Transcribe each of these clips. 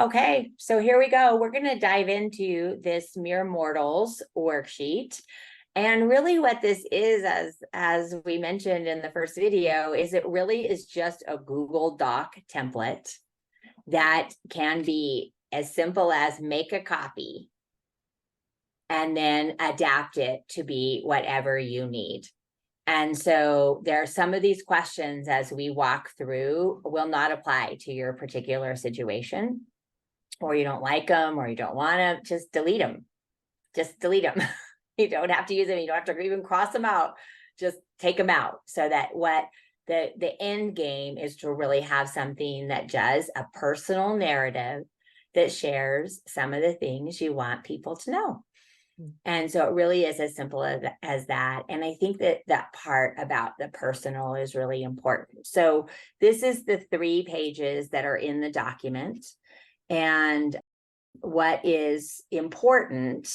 Okay, so here we go. We're going to dive into this Mere Mortals worksheet. And really what this is, as we mentioned in the first video, is it really is just a Google Doc template that can be as simple as make a copy and then adapt it to be whatever you need. And so there are some of these questions as we walk through will not apply to your particular situation, or you don't like them, or you don't want to, just delete them. Just delete them. You don't have to use them. You don't have to even cross them out. Just take them out, so that what the end game is to really have something that does a personal narrative that shares some of the things you want people to know. And so it really is as simple as that. And I think that that part about the personal is really important. So this is the 3 pages that are in the document. And what is important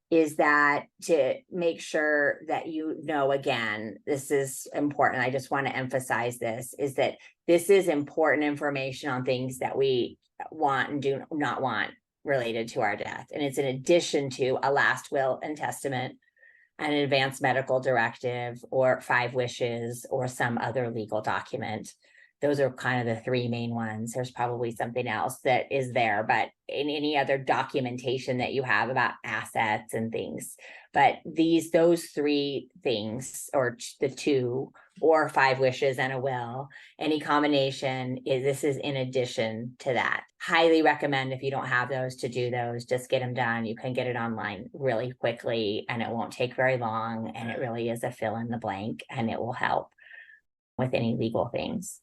is that to make sure that you know, again, this is important. I just want to emphasize this, is that this is important information on things that we want and do not want related to our death. And it's in addition to a last will and testament, an advance medical directive, or 5 wishes, or some other legal document. Those are kind of the 3 main ones. There's probably something else that is there, but in any other documentation that you have about assets and things. But those 3 things, or the 2 or 5 wishes and a will, any combination, this is in addition to that. Highly recommend, if you don't have those, to do those. Just get them done. You can get it online really quickly, and it won't take very long. And it really is a fill in the blank, and it will help with any legal things.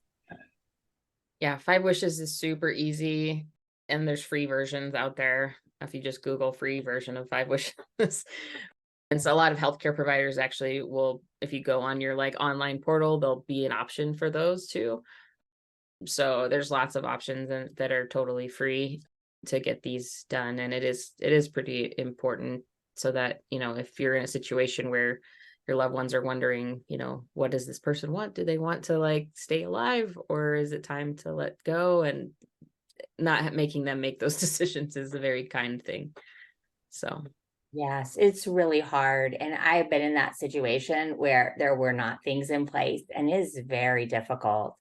Yeah, 5 wishes is super easy, and there's free versions out there if you just Google free version of 5 wishes. And so a lot of healthcare providers actually will, if you go on your like online portal, there'll be an option for those too. So there's lots of options that are totally free to get these done. And it is pretty important, so that, if you're in a situation where your loved ones are wondering, what does this person want? Do they want to like stay alive, or is it time to let go? And not making them make those decisions is a very kind thing. So yes, it's really hard. And I've been in that situation where there were not things in place, and it is very difficult.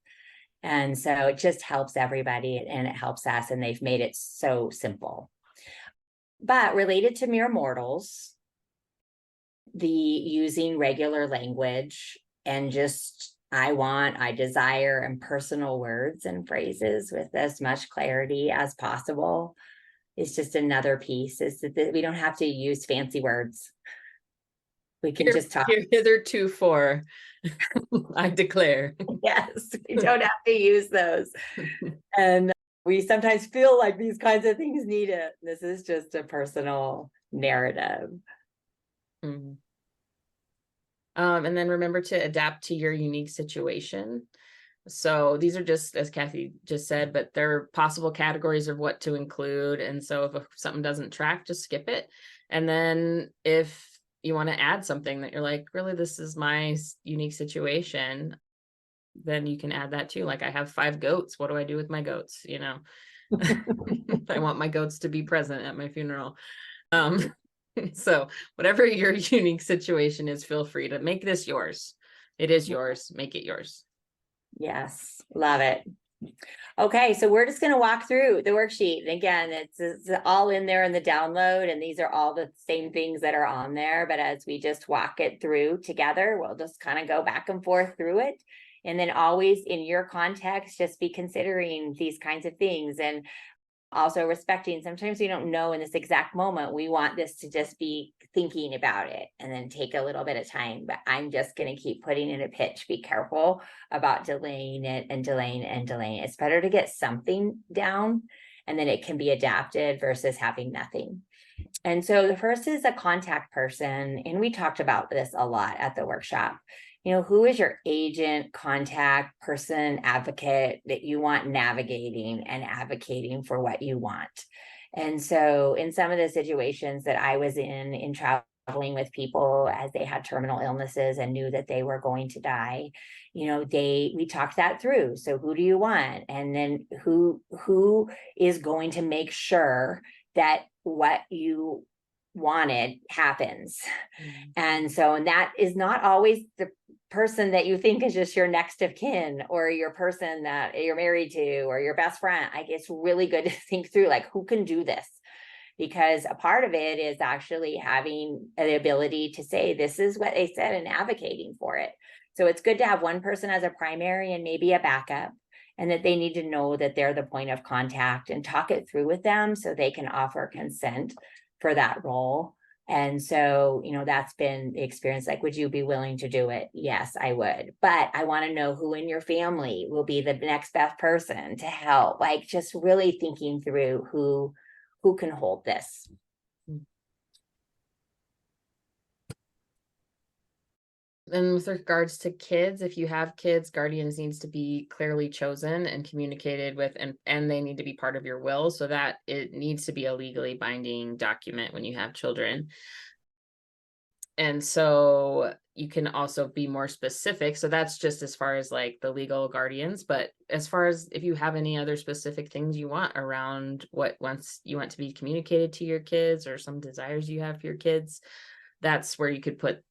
And so it just helps everybody, and it helps us, and they've made it so simple. But related to Mere Mortals, the using regular language and just I desire, and personal words and phrases with as much clarity as possible is just another piece, is that we don't have to use fancy words. We can just talk. Hitherto for, I declare. Yes, we don't have to use those. And we sometimes feel like these kinds of things need it. This is just a personal narrative. Mm-hmm. And then remember to adapt to your unique situation. So these are just, as Kathy just said, but there are possible categories of what to include. And so if something doesn't track, just skip it. And then if you want to add something that you're like, really, this is my unique situation, then you can add that too. Like, I have 5 goats. What do I do with my goats? I want my goats to be present at my funeral. So whatever your unique situation is, feel free to make this yours. It is yours. Make it yours. Yes, love it. Okay, so we're just going to walk through the worksheet. And again, it's all in there in the download, and these are all the same things that are on there. But as we just walk it through together, we'll just kind of go back and forth through it. And then always in your context, just be considering these kinds of things, and also respecting, sometimes we don't know in this exact moment. We want this to just be thinking about it and then take a little bit of time, but I'm just going to keep putting in a pitch. Be careful about delaying it and delaying and delaying. It's better to get something down, and then it can be adapted versus having nothing. And so the first is a contact person. And we talked about this a lot at the workshop. Who is your agent, contact person, advocate that you want navigating and advocating for what you want? And so in some of the situations that I was in travel traveling with people as they had terminal illnesses and knew that they were going to die, we talked that through. So who do you want? And then who is going to make sure that what you wanted happens? And that is not always the person that you think is just your next of kin or your person that you're married to or your best friend. Like, it's really good to think through, like, who can do this? Because a part of it is actually having the ability to say, this is what they said, and advocating for it. So it's good to have one person as a primary and maybe a backup, and that they need to know that they're the point of contact, and talk it through with them so they can offer consent for that role. And so, that's been the experience. Like, would you be willing to do it? Yes, I would. But I want to know who in your family will be the next best person to help. Like, just really thinking through who can hold this. And with regards to kids, if you have kids, guardians needs to be clearly chosen and communicated with, and they need to be part of your will, so that it needs to be a legally binding document when you have children. And so you can also be more specific. So that's just as far as like the legal guardians, but as far as if you have any other specific things you want around what once you want to be communicated to your kids, or some desires you have for your kids, that's where you could put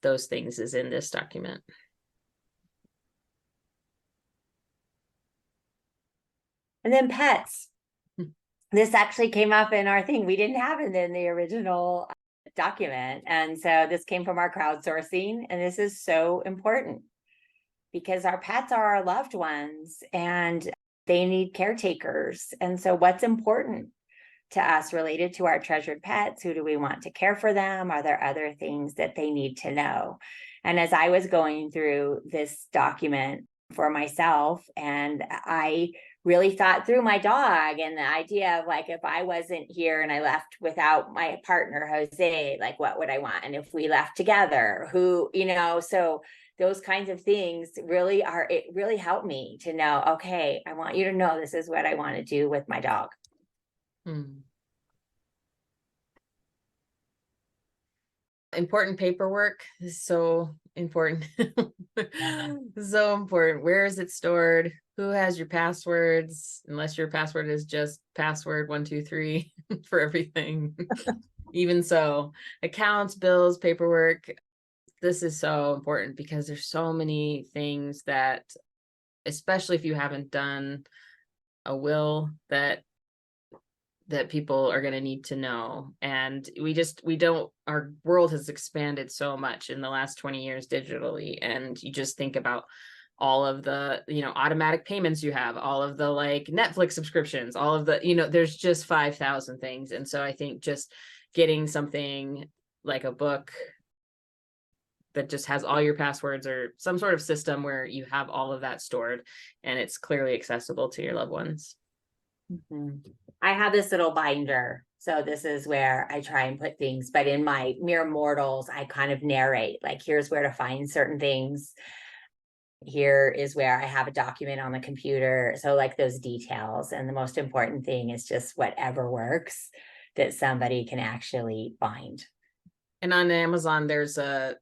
those things, is in this document. And then pets. This actually came up in our thing. We didn't have it in the original document. And so this came from our crowdsourcing, and this is so important because our pets are our loved ones and they need caretakers. And so what's important to us related to our treasured pets? Who do we want to care for them? Are there other things that they need to know? And as I was going through this document for myself, and I really thought through my dog and the idea of, like, if I wasn't here and I left without my partner, Jose, like, what would I want? And if we left together, who, so those kinds of things it really helped me to know, okay, I want you to know this is what I want to do with my dog. Important paperwork is so important. So important. Where is it stored? Who has your passwords? Unless your password is just password 123 for everything. Even so, accounts, bills, paperwork. This is so important because there's so many things that, especially if you haven't done a will, that people are going to need to know. And our world has expanded so much in the last 20 years digitally. And you just think about all of the, automatic payments you have, all of the like Netflix subscriptions, all of the, there's just 5,000 things. And so I think just getting something like a book that just has all your passwords, or some sort of system where you have all of that stored and it's clearly accessible to your loved ones. I have this little binder. So this is where I try and put things, but in my Mere Mortals, I kind of narrate, like, here's where to find certain things. Here is where I have a document on the computer. So, like, those details. And the most important thing is just whatever works that somebody can actually find. And on Amazon, there's a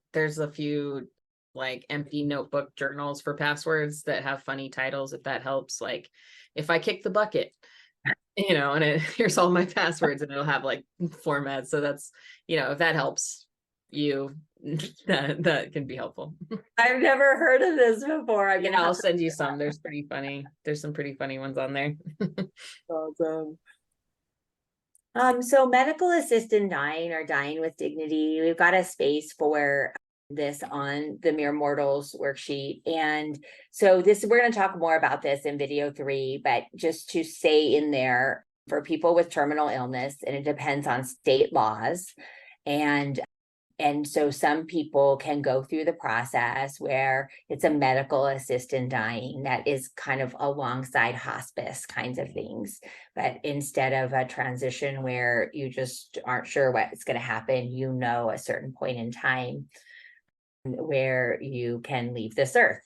few like empty notebook journals for passwords that have funny titles, if that helps. Like, if I kick the bucket, and here's all my passwords, and it'll have like formats. So that's, if that helps you, that can be helpful. I've never heard of this before. I'll send you some. There's some pretty funny ones on there. Awesome. So medical assisted dying, or dying with dignity, we've got a space for this on the Mere Mortals worksheet. And so we're going to talk more about this in video 3, but just to say in there, for people with terminal illness, and it depends on state laws. And so some people can go through the process where it's a medical assisted dying that is kind of alongside hospice kinds of things. But instead of a transition where you just aren't sure what's going to happen, a certain point in time where you can leave this earth.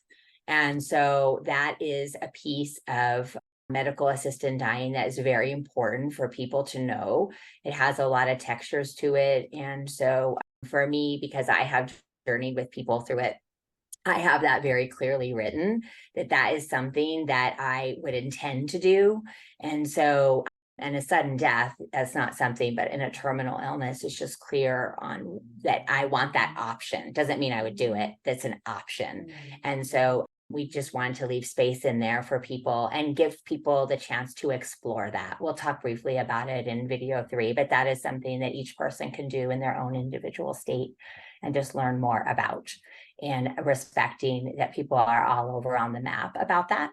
And so that is a piece of medical assisted dying that is very important for people to know. It has a lot of textures to it. And so for me, because I have journeyed with people through it, I have that very clearly written, that that is something that I would intend to do. And so, and a sudden death, that's not something, but in a terminal illness, it's just clear on that I want that option. Doesn't mean I would do it. That's an option. And so we just wanted to leave space in there for people and give people the chance to explore that. We'll talk briefly about it in video 3, but that is something that each person can do in their own individual state and just learn more about, and respecting that people are all over on the map about that.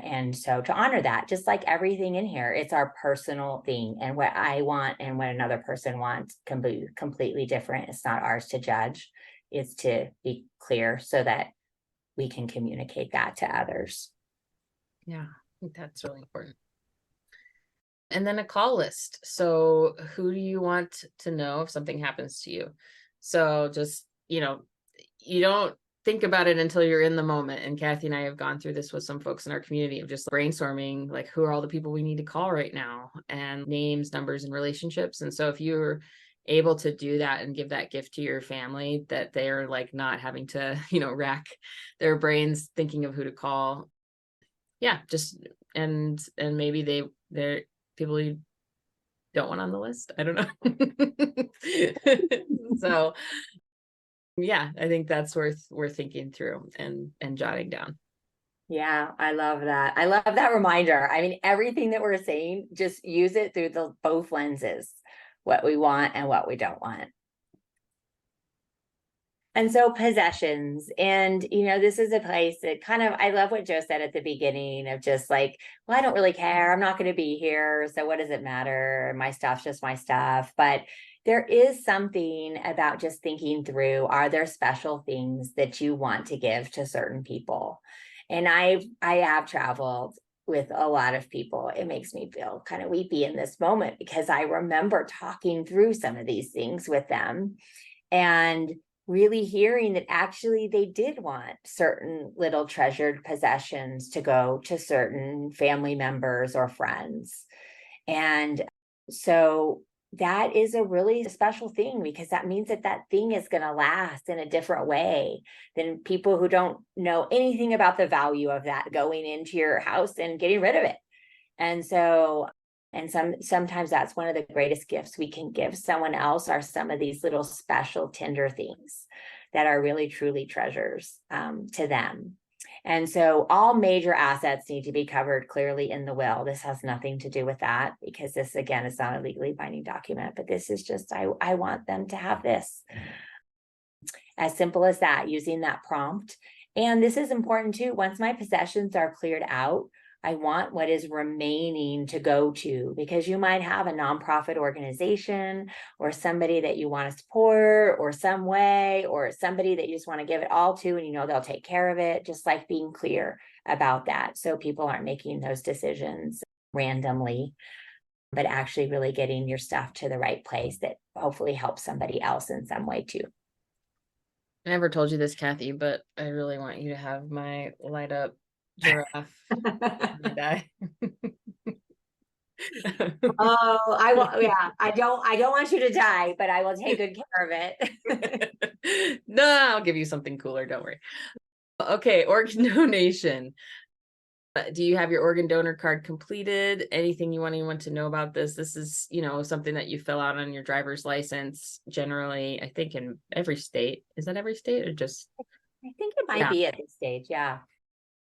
And so to honor that, just like everything in here, it's our personal thing, and what I want and what another person wants can be completely different. It's not ours to judge. It's to be clear so that we can communicate that to others. Yeah, I think that's really important. And then a call list. So who do you want to know if something happens to you? So just, you don't think about it until you're in the moment. And Kathy and I have gone through this with some folks in our community of just brainstorming, like, who are all the people we need to call right now, and names, numbers, and relationships. And so if you're able to do that and give that gift to your family, that they're like not having to, rack their brains thinking of who to call. Yeah, just, and maybe they're people you don't want on the list. I don't know. So yeah, I think that's worth thinking through and jotting down. Yeah, I love that. I love that reminder. I mean, everything that we're saying, just use it through the both lenses, what we want and what we don't want. And so possessions, and this is a place that kind of, I love what Joe said at the beginning of just like, well, I don't really care. I'm not going to be here. So what does it matter? My stuff's just my stuff. But there is something about just thinking through, are there special things that you want to give to certain people? And I have traveled with a lot of people. It makes me feel kind of weepy in this moment because I remember talking through some of these things with them and really hearing that actually they did want certain little treasured possessions to go to certain family members or friends. And so that is a really special thing, because that means that that thing is going to last in a different way than people who don't know anything about the value of that going into your house and getting rid of it. And so, and sometimes that's one of the greatest gifts we can give someone else, are some of these little special tender things that are really truly treasures to them. And so all major assets need to be covered clearly in the will. This has nothing to do with that, because this, again, is not a legally binding document, but this is just, I want them to have this. As simple as that, using that prompt. And this is important too. Once my possessions are cleared out, I want what is remaining to go to, because you might have a nonprofit organization or somebody that you want to support or some way, or somebody that you just want to give it all to, and they'll take care of it. Just like being clear about that, so people aren't making those decisions randomly, but actually really getting your stuff to the right place that hopefully helps somebody else in some way too. I never told you this, Kathy, but I really want you to have my light up giraffe when I die. Oh, I don't want you to die, but I will take good care of it. No, I'll give you something cooler, don't worry. Okay, organ donation. Do you have your organ donor card completed? Anything you want anyone to know about this? This is, something that you fill out on your driver's license, generally, I think in every state. Is that every state or just? I think it might be at this stage, yeah.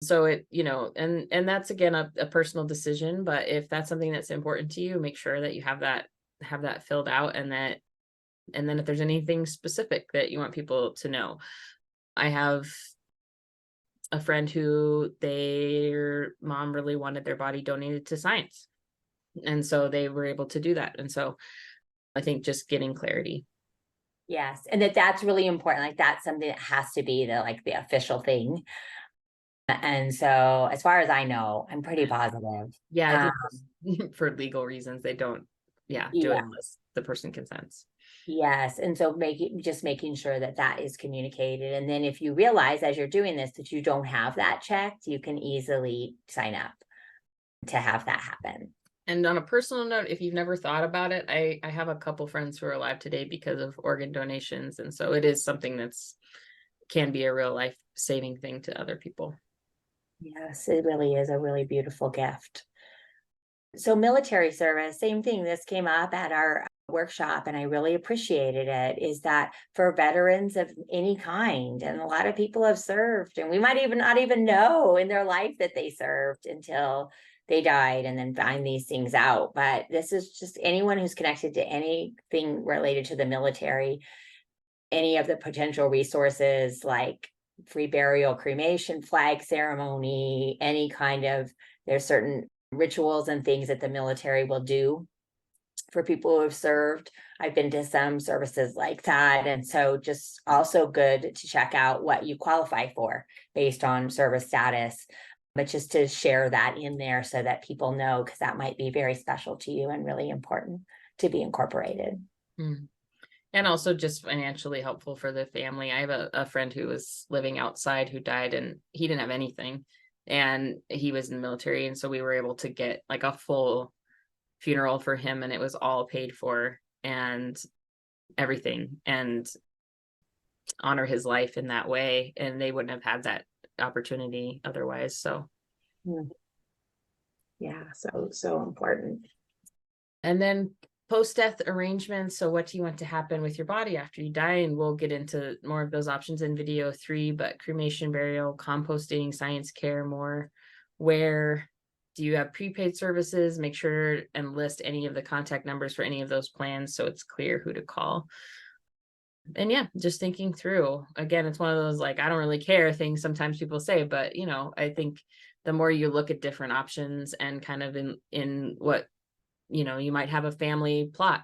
So it, and that's again a personal decision, but if that's something that's important to you, make sure that you have that filled out, and then if there's anything specific that you want people to know. I have a friend who their mom really wanted their body donated to science, and so they were able to do that. And so I think just getting clarity. Yes, and that's really important. Like, that's something that has to be the official thing. And so as far as I know, I'm pretty positive. Yeah, I think for legal reasons they don't do it unless the person consents. Yes. And so making sure that that is communicated. And then if you realize as you're doing this that you don't have that checked, you can easily sign up to have that happen. And on a personal note, if you've never thought about it, I have a couple friends who are alive today because of organ donations. And so it is something that's can be a real life saving thing to other people. Yes, it really is a really beautiful gift. So military service, same thing. This came up at our workshop and I really appreciated it, is that for veterans of any kind, and a lot of people have served, and we might even not even know in their life that they served until they died and then find these things out. But this is just anyone who's connected to anything related to the military, any of the potential resources like free burial, cremation, flag ceremony, any kind of, there's certain rituals and things that the military will do for people who have served. I've been to some services like that. And so just also good to check out what you qualify for based on service status, but just to share that in there so that people know, because that might be very special to you and really important to be incorporated. Mm. And also just financially helpful for the family. I have a friend who was living outside who died and he didn't have anything and he was in the military. And so we were able to get like a full funeral for him and it was all paid for and everything and honor his life in that way. And they wouldn't have had that opportunity otherwise. So. Yeah, so important. And then post-death arrangements. So what do you want to happen with your body after you die? And we'll get into more of those options in video 3, but cremation, burial, composting, science care, more. Where do you have prepaid services? Make sure and list any of the contact numbers for any of those plans so it's clear who to call. And yeah, just thinking through. Again, it's one of those like, I don't really care things sometimes people say, but you know, I think the more you look at different options and kind of in what, you know, you might have a family plot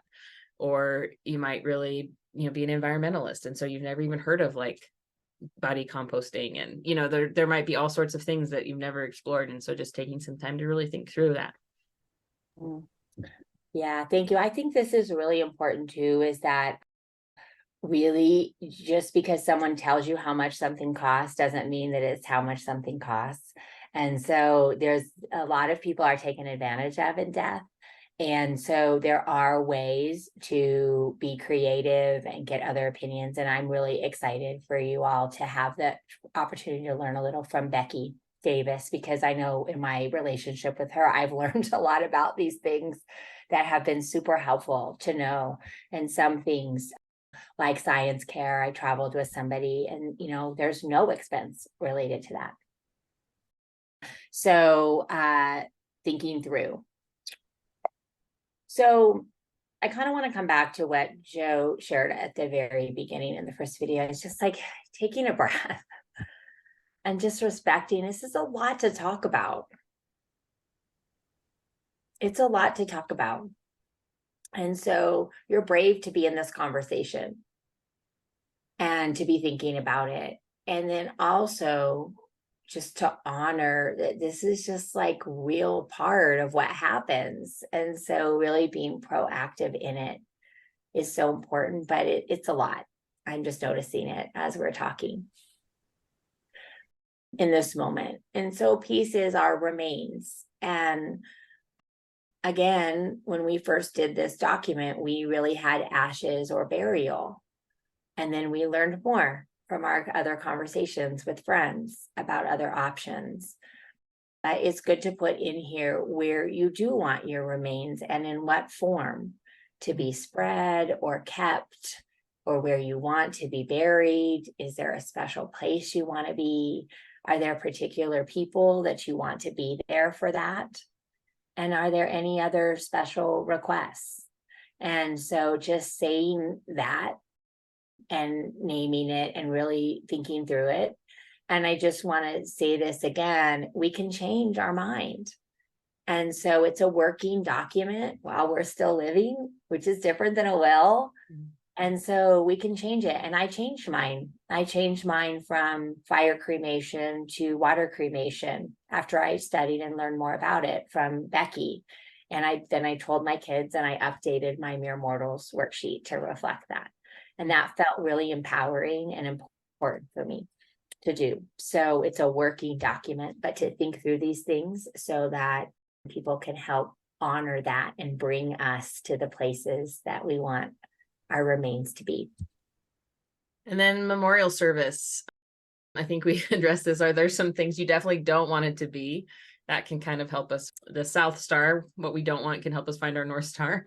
or you might really, you know, be an environmentalist. And so you've never even heard of like body composting and, you know, there might be all sorts of things that you've never explored. And so just taking some time to really think through that. Yeah, thank you. I think this is really important too, is that really just because someone tells you how much something costs doesn't mean that it's how much something costs. And so there's a lot of people are taken advantage of in death. And so there are ways to be creative and get other opinions. And I'm really excited for you all to have the opportunity to learn a little from Becky Davis, because I know in my relationship with her, I've learned a lot about these things that have been super helpful to know. And some things like science care, I traveled with somebody and, you know, there's no expense related to that. So thinking through. So I kind of want to come back to what Joe shared at the very beginning in the first video. It's just like taking a breath and just respecting. This is a lot to talk about. It's a lot to talk about. And so you're brave to be in this conversation and to be thinking about it. And then also just to honor that this is just like real part of what happens. And so really being proactive in it is so important, but it's a lot. I'm just noticing it as we're talking in this moment. And so peace is our remains. And again, when we first did this document, we really had ashes or burial. And then we learned more from our other conversations with friends about other options. It's good to put in here where you do want your remains and in what form to be spread or kept, or where you want to be buried. Is there a special place you want to be? Are there particular people that you want to be there for that? And are there any other special requests? And so just saying that and naming it and really thinking through it. And I just want to say this again, we can change our mind. And so it's a working document while we're still living, which is different than a will. And so we can change it. And I changed mine. I changed mine from fire cremation to water cremation after I studied and learned more about it from Becky. And then I told my kids and I updated my Mere Mortals worksheet to reflect that. And that felt really empowering and important for me to do. So it's a working document, but to think through these things so that people can help honor that and bring us to the places that we want our remains to be. And then memorial service. I think we addressed this. Are there some things you definitely don't want it to be? That can kind of help us. The South Star, what we don't want, can help us find our North Star.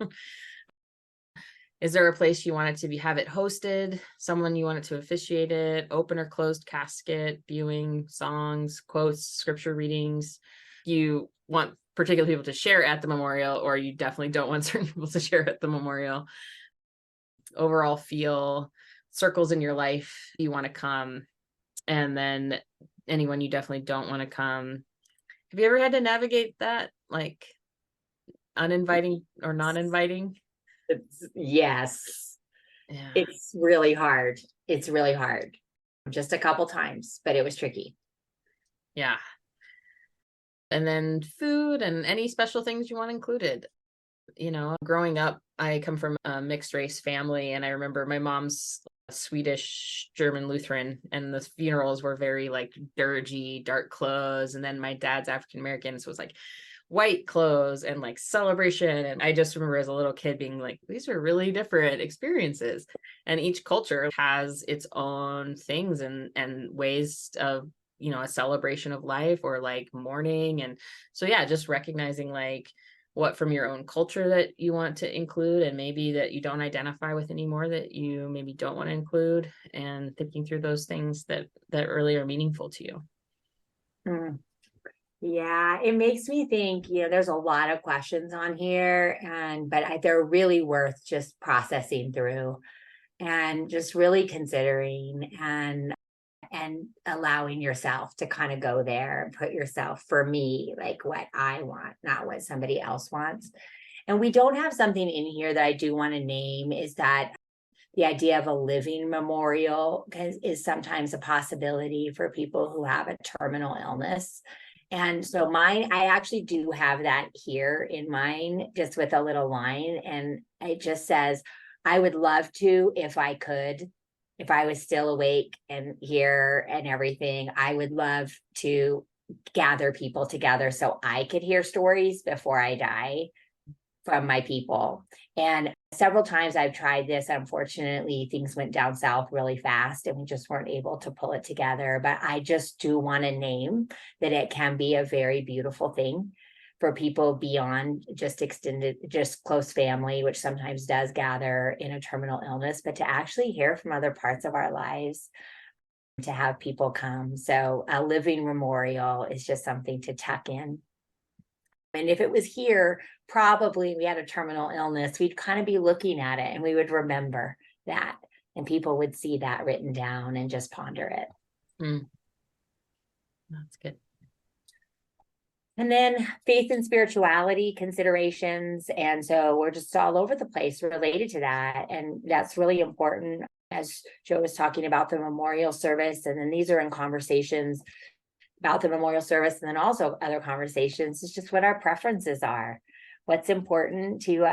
Is there a place you want it to be, have it hosted? Someone you want it to officiate it? Open or closed casket, viewing, songs, quotes, scripture readings? You want particular people to share at the memorial, or you definitely don't want certain people to share at the memorial? Overall feel, circles in your life you want to come, and then anyone you definitely don't want to come. Have you ever had to navigate that, like uninviting or not inviting? Yes, Yeah. it's really hard. It's really hard. Just a couple times, but it was tricky. Yeah. And then food and any special things you want included. You know, growing up, I come from a mixed race family, and I remember my mom's Swedish German Lutheran, and the funerals were very like dirgy, dark clothes. And then my dad's African American, so it was like white clothes and like celebration. And I just remember as a little kid being like, these are really different experiences. And each culture has its own things and ways of, you know, a celebration of life or like mourning. And so yeah, just recognizing like what from your own culture that you want to include, and maybe that you don't identify with anymore that you maybe don't want to include, and thinking through those things that really are meaningful to you. Mm. Yeah, it makes me think, there's a lot of questions on here, but they're really worth just processing through and just really considering and allowing yourself to kind of go there and put yourself, for me, like what I want, not what somebody else wants. And we don't have something in here that I do want to name, is that the idea of a living memorial is sometimes a possibility for people who have a terminal illness. And so I actually do have that here in mine, just with a little line. And it just says, I would love to, if I could, if I was still awake and here and everything, I would love to gather people together so I could hear stories before I die from my people. And several times I've tried this. Unfortunately, things went down south really fast and we just weren't able to pull it together. But I just do want to name that it can be a very beautiful thing for people beyond just extended, just close family, which sometimes does gather in a terminal illness, but to actually hear from other parts of our lives, to have people come. So a living memorial is just something to tuck in. And if it was here, probably we had a terminal illness, we'd kind of be looking at it and we would remember that, and people would see that written down and just ponder it. That's good. And then faith and spirituality considerations. And so we're just all over the place related to that. And that's really important, as Joe was talking about the memorial service. And then these are in conversations about the memorial service, and then also other conversations. It's just what our preferences are, what's important to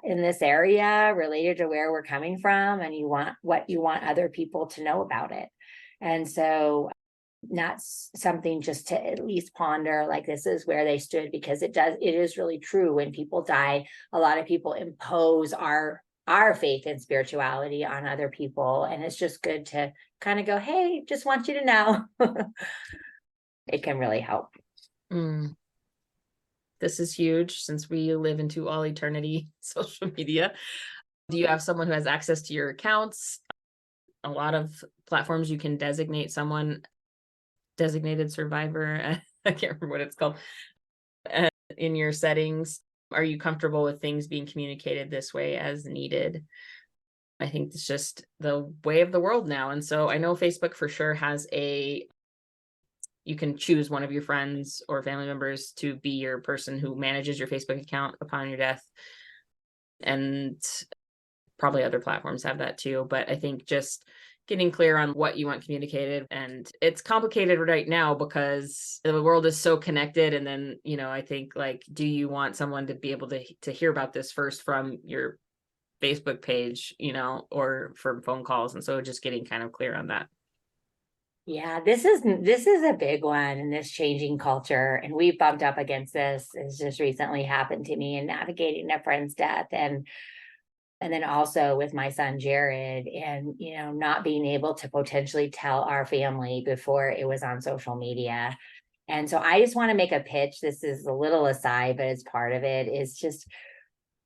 in this area related to where we're coming from, and what you want other people to know about it. And so not something just to at least ponder, like this is where they stood, because it is really true. When people die, a lot of people impose our faith and spirituality on other people, and it's just good to kind of go, hey, just want you to know. It can really help. This is huge, since we live into all eternity social media. Do you have someone who has access to your accounts? A lot of platforms you can designate someone, designated survivor, I can't remember what it's called, in your settings. Are you comfortable with things being communicated this way as needed? I think it's just the way of the world now. And so I know Facebook for sure has you can choose one of your friends or family members to be your person who manages your Facebook account upon your death. And probably other platforms have that too. But I think just getting clear on what you want communicated. And it's complicated right now because the world is so connected. And then, I think, like, do you want someone to be able to hear about this first from your Facebook page, or from phone calls? And so just getting kind of clear on that. Yeah, this is a big one in this changing culture, and we've bumped up against this. It's just recently happened to me in navigating a friend's death, and then also with my son Jared, and not being able to potentially tell our family before it was on social media. And so I just want to make a pitch. This is a little aside, but it's part of it, is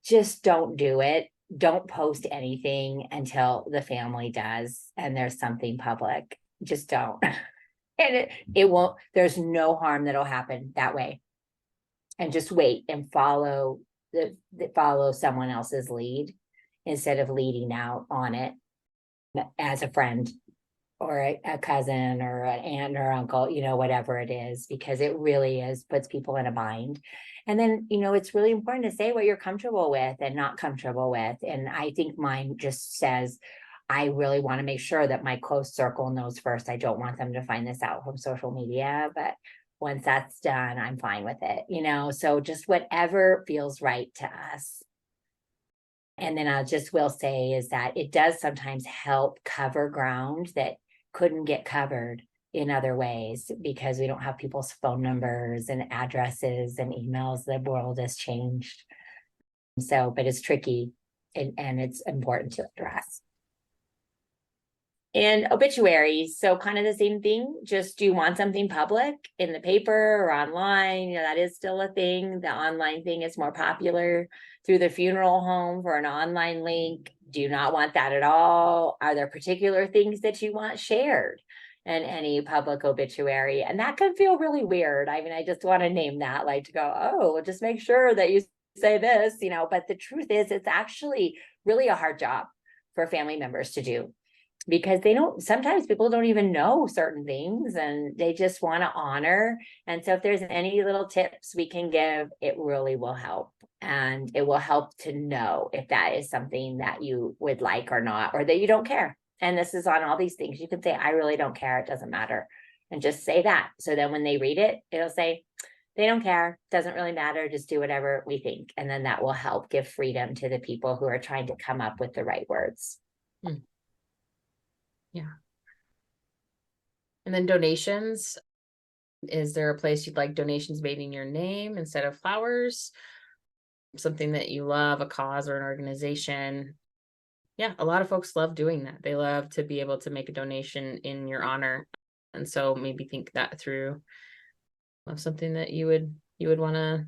just don't do it. Don't post anything until the family does and there's something public. Just don't. And it won't, there's no harm that'll happen that way. And just wait and follow someone else's lead instead of leading out on it as a friend or a cousin or an aunt or uncle, whatever it is, because it really puts people in a bind. And then, it's really important to say what you're comfortable with and not comfortable with. And I think mine just says, I really want to make sure that my close circle knows first. I don't want them to find this out from social media, but once that's done, I'm fine with it, so just whatever feels right to us. And then will say is that it does sometimes help cover ground that couldn't get covered in other ways, because we don't have people's phone numbers and addresses and emails. The world has changed. So, but it's tricky, and it's important to address. And obituaries, so kind of the same thing. Just, do you want something public in the paper or online? That is still a thing. The online thing is more popular through the funeral home for an online link. Do you not want that at all? Are there particular things that you want shared in any public obituary? And that can feel really weird. I mean, I just want to name that, like, to go, oh, just make sure that you say this, but the truth is, it's actually really a hard job for family members to do, because sometimes people don't even know certain things and they just want to honor. And so if there's any little tips we can give, it really will help. And it will help to know if that is something that you would like or not, or that you don't care. And this is on all these things. You can say, I really don't care. It doesn't matter. And just say that. So then when they read it, it'll say, they don't care. Doesn't really matter. Just do whatever we think. And then that will help give freedom to the people who are trying to come up with the right words. Yeah. And then donations. Is there a place you'd like donations made in your name instead of flowers? Something that you love, a cause or an organization. Yeah, a lot of folks love doing that. They love to be able to make a donation in your honor. And so maybe think that through of something that you would want to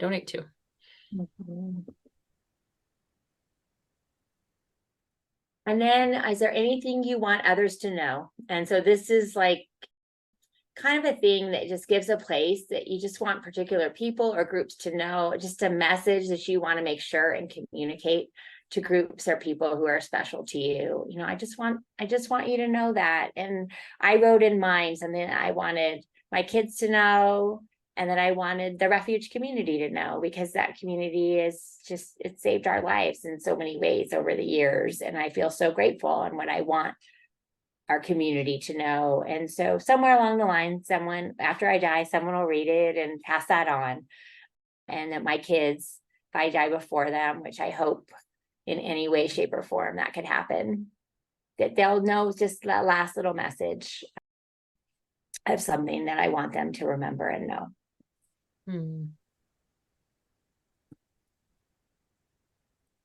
donate to. And then, is there anything you want others to know? And so this is like kind of a thing that just gives a place that you just want particular people or groups to know, just a message that you want to make sure and communicate to groups or people who are special to you. I just want you to know that. And I wrote in mine something that I wanted my kids to know, and that I wanted the refuge community to know, because that community it saved our lives in so many ways over the years. And I feel so grateful, and what I want our community to know. And so somewhere along the line, after I die, someone will read it and pass that on. And that my kids, if I die before them, which I hope in any way, shape, or form that could happen, that they'll know just that last little message of something that I want them to remember and know.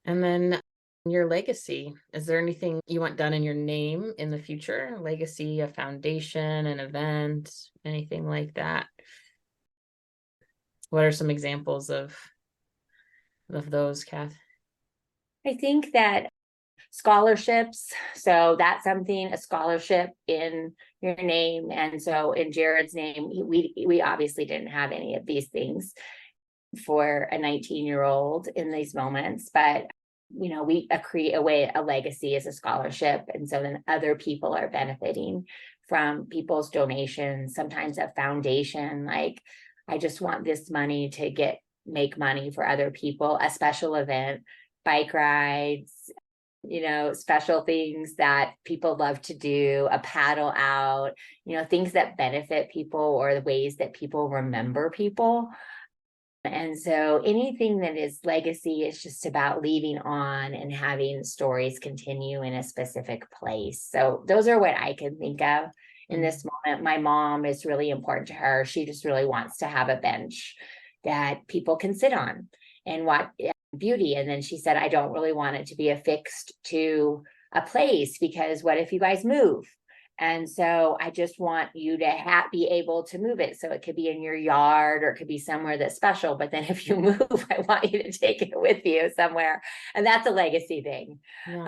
And then your legacy. Is there anything you want done in your name in the future? Legacy, a foundation, an event, anything like that? What are some examples of those, Kath? I think that scholarships, so that's something, a scholarship in your name. And so in Jared's name, we obviously didn't have any of these things for a 19-year-old in these moments, but we create a legacy as a scholarship. And so then other people are benefiting from people's donations, sometimes a foundation, like, I just want this money to make money for other people, a special event, bike rides, special things that people love to do, a paddle out, things that benefit people, or the ways that people remember people. And so anything that is legacy is just about leaving on and having stories continue in a specific place. So those are what I can think of in this moment. My mom is really important to her. She just really wants to have a bench that people can sit on and watch beauty. And then she said, I don't really want it to be affixed to a place, because what if you guys move? And so I just want you to be able to move it. So it could be in your yard, or it could be somewhere that's special. But then if you move, I want you to take it with you somewhere. And that's a legacy thing. Yeah.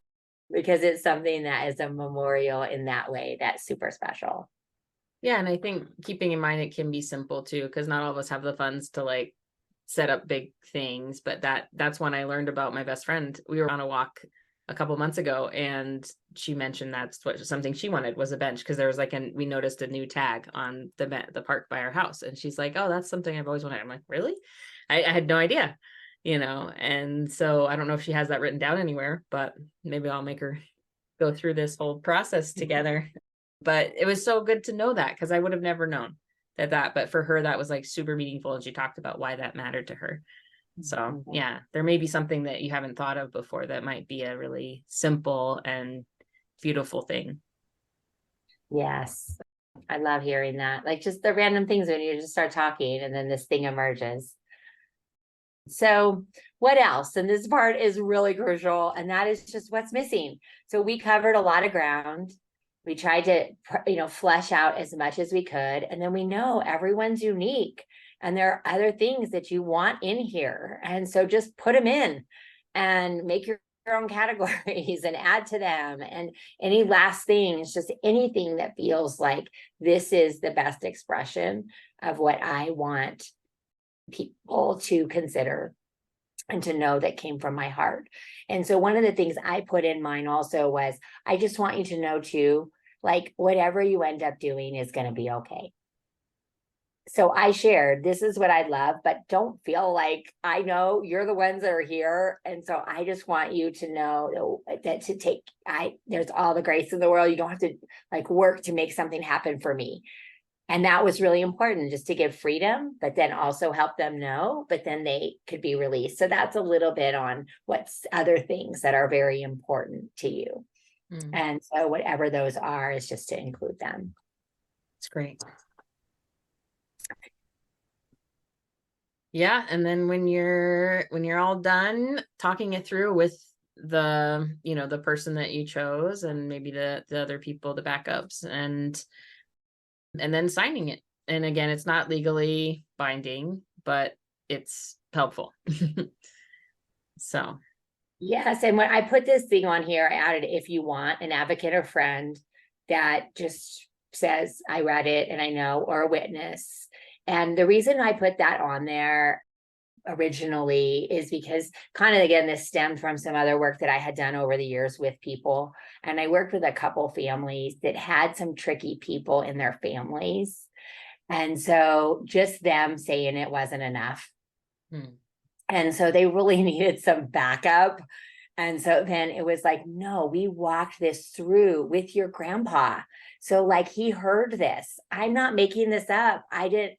Because it's something that is a memorial in that way that's super special. Yeah. And I think keeping in mind it can be simple too, because not all of us have the funds to like set up big things. But that's when I learned about my best friend. We were on a walk a couple months ago, and she mentioned that's something she wanted was a bench, because there was like we noticed a new tag on the park by our house, and she's like, oh, that's something I've always wanted. I'm like, really? I had no idea, and so I don't know if she has that written down anywhere, but maybe I'll make her go through this whole process together. But it was so good to know that, because I would have never known that, but for her that was like super meaningful, and she talked about why that mattered to her. So yeah, there may be something that you haven't thought of before that might be a really simple and beautiful thing. Yes. I love hearing that. Like just the random things when you just start talking and then this thing emerges. So what else? And this part is really crucial, and that is just what's missing. So we covered a lot of ground. We tried to, flesh out as much as we could. And then we know everyone's unique. And there are other things that you want in here. And so just put them in and make your own categories and add to them. And any last things, just anything that feels like this is the best expression of what I want people to consider and to know that came from my heart. And so one of the things I put in mine also was, I just want you to know too, like whatever you end up doing is going to be okay. So I shared, this is what I love, but don't feel like, I know you're the ones that are here. And so I just want you to know that there's all the grace in the world. You don't have to like work to make something happen for me. And that was really important, just to give freedom, but then also help them know, but then they could be released. So that's a little bit on what's other things that are very important to you. And so whatever those are is just to include them. It's great. Yeah. And then when you're all done talking it through with the person that you chose, and maybe the other people, the backups, and then signing it. And again, it's not legally binding, but it's helpful. So yes. And when I put this thing on here, I added, if you want an advocate or friend that just says, I read it and I know, or a witness. And the reason I put that on there originally is because kind of, again, this stemmed from some other work that I had done over the years with people. And I worked with a couple families that had some tricky people in their families. And so just them saying it wasn't enough. And so they really needed some backup. And so then it was like, no, we walked this through with your grandpa. So like he heard this. I'm not making this up. I didn't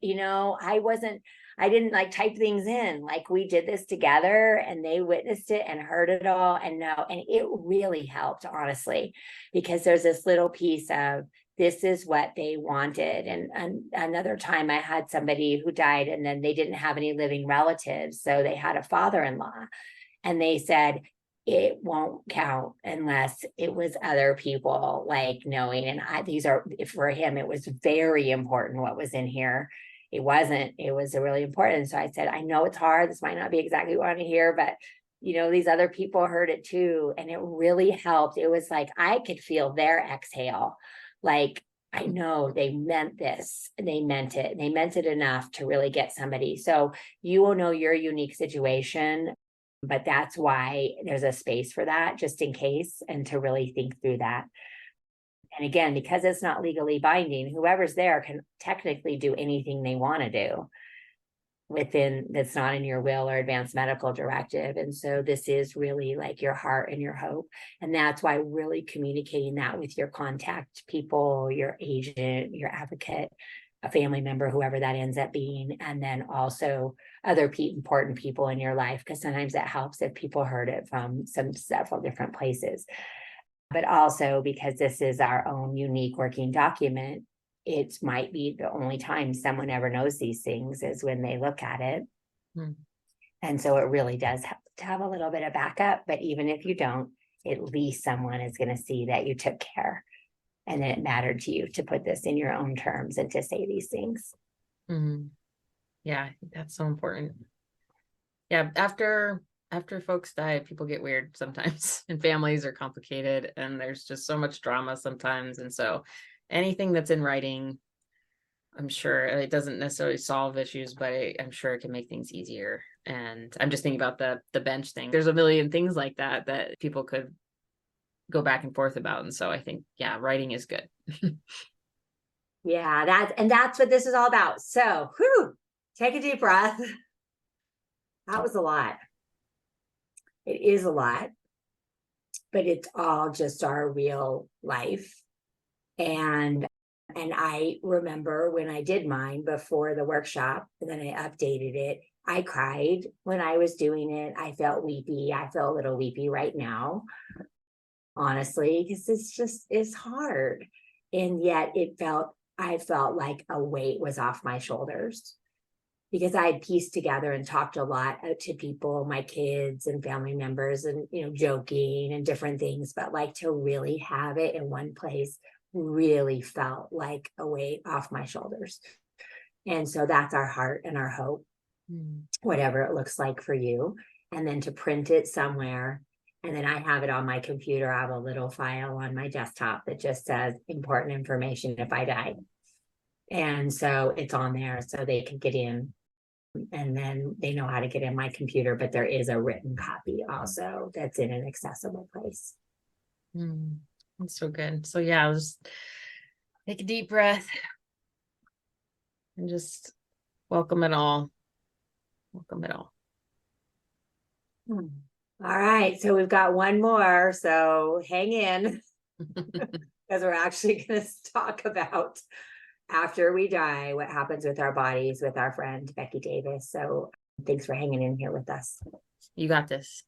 like type things in. Like we did this together, and they witnessed it and heard it all. And it really helped, honestly, because there's this little piece of, this is what they wanted. And another time I had somebody who died, and then they didn't have any living relatives. So they had a father-in-law, and they said, it won't count unless it was other people like knowing. And for him, it was very important what was in here. It was really important. So I said, I know it's hard. This might not be exactly what I want to hear, but these other people heard it too. And it really helped. It was like, I could feel their exhale. Like, I know they meant this. They meant it. They meant it enough to really get somebody. So you will know your unique situation, but that's why there's a space for that, just in case, and to really think through that. And again, because it's not legally binding, whoever's there can technically do anything they want to do that's not in your will or advanced medical directive. And so this is really like your heart and your hope. And that's why really communicating that with your contact people, your agent, your advocate, a family member, whoever that ends up being, and then also other important people in your life, because sometimes it helps if people heard it from several different places. But also because this is our own unique working document, it might be the only time someone ever knows these things is when they look at it. Hmm. And so it really does have to have a little bit of backup, but even if you don't, at least someone is going to see that you took care and that it mattered to you to put this in your own terms and to say these things. Mhm. Yeah, I think that's so important. Yeah, after folks die, people get weird sometimes, and families are complicated, and there's just so much drama sometimes. And so anything that's in writing, I'm sure it doesn't necessarily solve issues, but I'm sure it can make things easier. And I'm just thinking about the bench thing. There's a million things like that that people could go back and forth about. And so I think, yeah, writing is good. Yeah, that's what this is all about. So, whew, take a deep breath. That was a lot. It is a lot, but it's all just our real life. And I remember when I did mine before the workshop, and then I updated it. I cried when I was doing it. I felt weepy. I feel a little weepy right now, honestly, because it's hard. And yet I felt like a weight was off my shoulders because I had pieced together and talked a lot to people, my kids and family members, and joking and different things, but like to really have it in one place really felt like a weight off my shoulders. And so that's our heart and our hope, whatever it looks like for you. And then to print it somewhere. And then I have it on my computer. I have a little file on my desktop that just says important information if I die. And so it's on there so they can get in, and then they know how to get in my computer, but there is a written copy also that's in an accessible place. That's so good. So yeah, I'll just take a deep breath and just welcome it all. Welcome it all. All right, so we've got one more, so hang in because we're actually going to talk about after we die, what happens with our bodies with our friend Becky Davis. So thanks for hanging in here with us. You got this.